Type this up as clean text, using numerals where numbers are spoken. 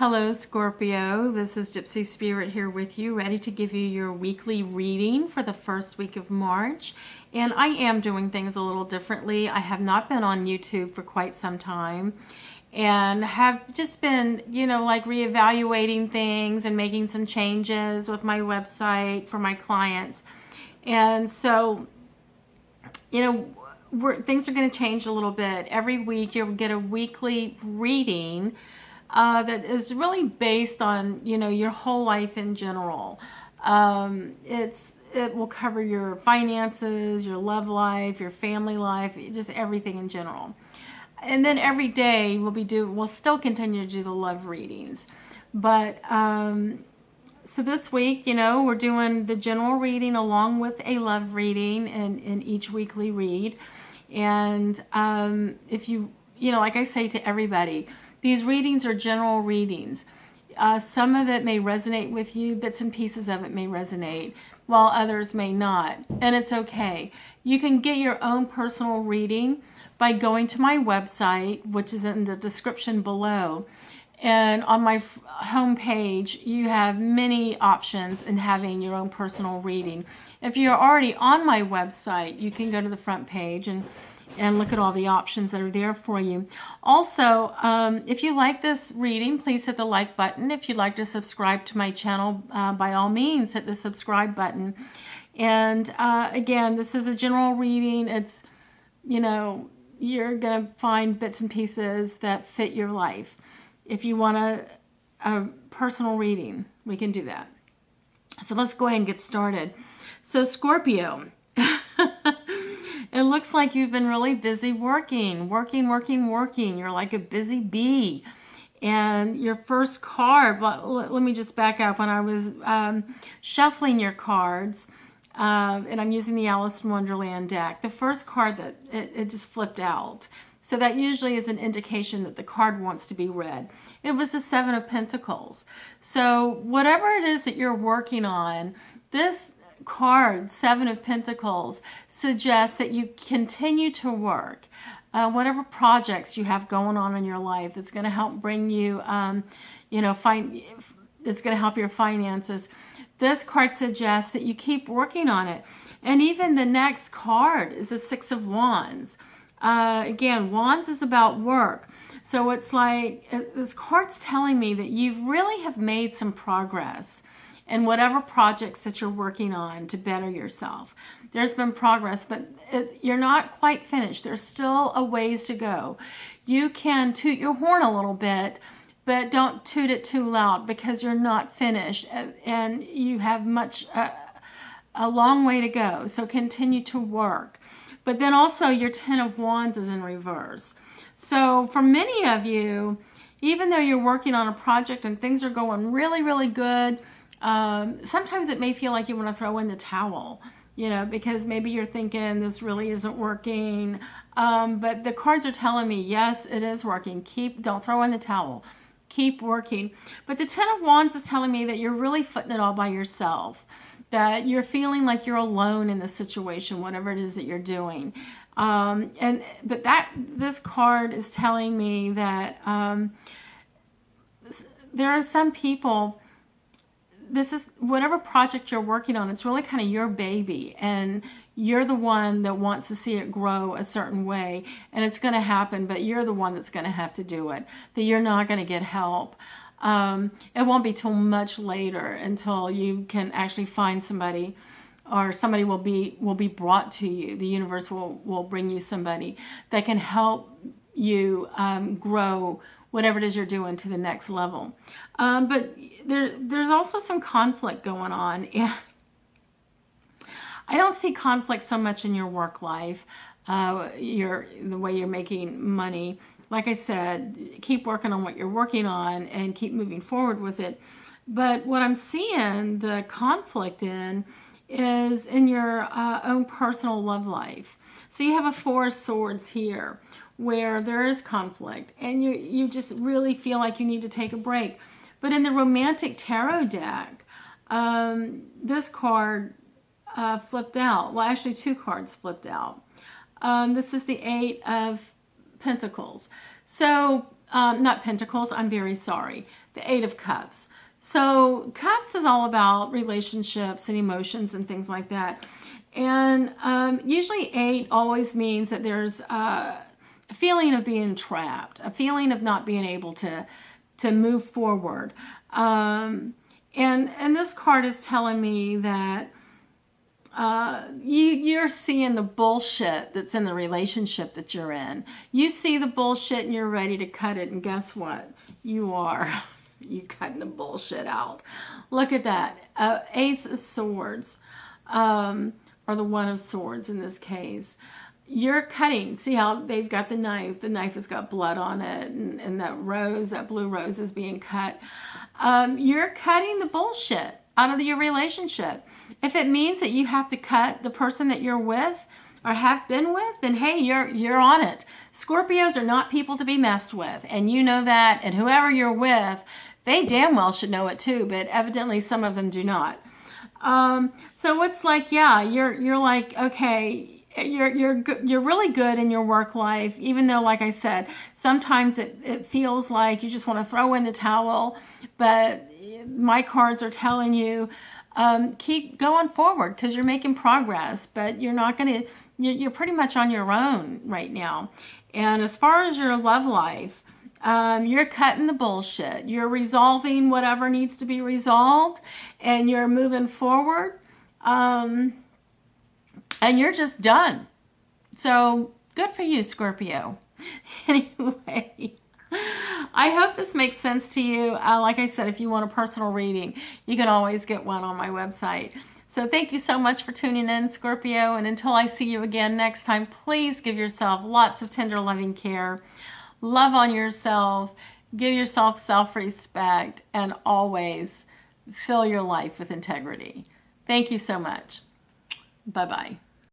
Hello Scorpio, this is Gypsy Spirit here with you, ready to give you your weekly reading for the first week of March. And I am doing things a little differently. I have not been on YouTube for quite some time and have just been, like reevaluating things and making some changes with my website for my clients. And so, things are going to change a little bit. Every week you'll get a weekly reading that is really based on, your whole life in general. It will cover your finances, your love life, your family life, just everything in general. And then every day we'll still continue to do the love readings. But so this week, we're doing the general reading along with a love reading in each weekly read. And if like I say to everybody, these readings are general readings. Some of it may resonate with you, bits and pieces of it may resonate, while others may not. And it's okay. You can get your own personal reading by going to my website, which is in the description below. And on my home page, you have many options in having your own personal reading. If you're already on my website, you can go to the front page and look at all the options that are there for you. Also, if you like this reading, please hit the like button. If you'd like to subscribe to my channel, by all means, hit the subscribe button. And again, this is a general reading. It's, you're going to find bits and pieces that fit your life. If you want a personal reading, we can do that. So let's go ahead and get started. So Scorpio, it looks like you've been really busy working. You're like a busy bee. And your first card, let me just back up. When I was shuffling your cards, and I'm using the Alice in Wonderland deck, the first card that it just flipped out. So that usually is an indication that the card wants to be read. It was the Seven of Pentacles. So whatever it is that you're working on, this card, Seven of Pentacles, suggests that you continue to work. Whatever projects you have going on in your life that's going to help bring you, it's going to help your finances. This card suggests that you keep working on it. And even the next card is the Six of Wands. Again, Wands is about work. So it's like this card's telling me that you really have made some progress in whatever projects that you're working on to better yourself. There's been progress, but you're not quite finished. There's still a ways to go. You can toot your horn a little bit, but don't toot it too loud because you're not finished and you have a long way to go. So continue to work. But then also your Ten of Wands is in reverse. So for many of you, even though you're working on a project and things are going really, really good, sometimes it may feel like you want to throw in the towel, because maybe you're thinking this really isn't working. But the cards are telling me, yes, it is working. Don't throw in the towel. Keep working. But the Ten of Wands is telling me that you're really footing it all by yourself, that you're feeling like you're alone in the situation, whatever it is that you're doing. But this card is telling me that there are some people, this is whatever project you're working on, it's really kind of your baby, and you're the one that wants to see it grow a certain way, and it's going to happen, but you're the one that's going to have to do it, that you're not going to get help. It won't be till much later until you can actually find somebody, or somebody will be brought to you. The universe will bring you somebody that can help you grow whatever it is you're doing to the next level. But there's also some conflict going on. I don't see conflict so much in your work life, the way you're making money. Like I said, keep working on what you're working on and keep moving forward with it. But what I'm seeing the conflict in is in your own personal love life. So you have a Four of Swords here where there is conflict and you just really feel like you need to take a break. But in the Romantic Tarot deck, this card flipped out. Well, actually two cards flipped out. This is the Eight of Pentacles. So not Pentacles, I'm very sorry, the Eight of Cups. So Cups is all about relationships and emotions and things like that. And usually 8 always means that there's a feeling of being trapped, a feeling of not being able to move forward. And this card is telling me that you're seeing the bullshit that's in the relationship that you're in. You see the bullshit and you're ready to cut it. And guess what? You are. You cutting the bullshit out. Look at that. Ace of Swords, or the One of Swords in this case. You're cutting. See how they've got the knife. The knife has got blood on it, and that rose, that blue rose is being cut. You're cutting the bullshit out of your relationship. If it means that you have to cut the person that you're with or have been with, then hey, you're on it. Scorpios are not people to be messed with, and you know that, and whoever you're with, they damn well should know it too, but evidently some of them do not. So it's like, yeah, you're like, okay, you're really good in your work life, even though, like I said, sometimes it feels like you just want to throw in the towel, but my cards are telling you, keep going forward because you're making progress, but you're not going to, you're pretty much on your own right now. And as far as your love life, you're cutting the bullshit. You're resolving whatever needs to be resolved, and you're moving forward. And you're just done. So good for you, Scorpio. Anyway, I hope this makes sense to you. Like I said, if you want a personal reading, you can always get one on my website. So thank you so much for tuning in, Scorpio. And until I see you again next time, please give yourself lots of tender, loving care. Love on yourself. Give yourself self-respect. And always fill your life with integrity. Thank you so much. Bye-bye.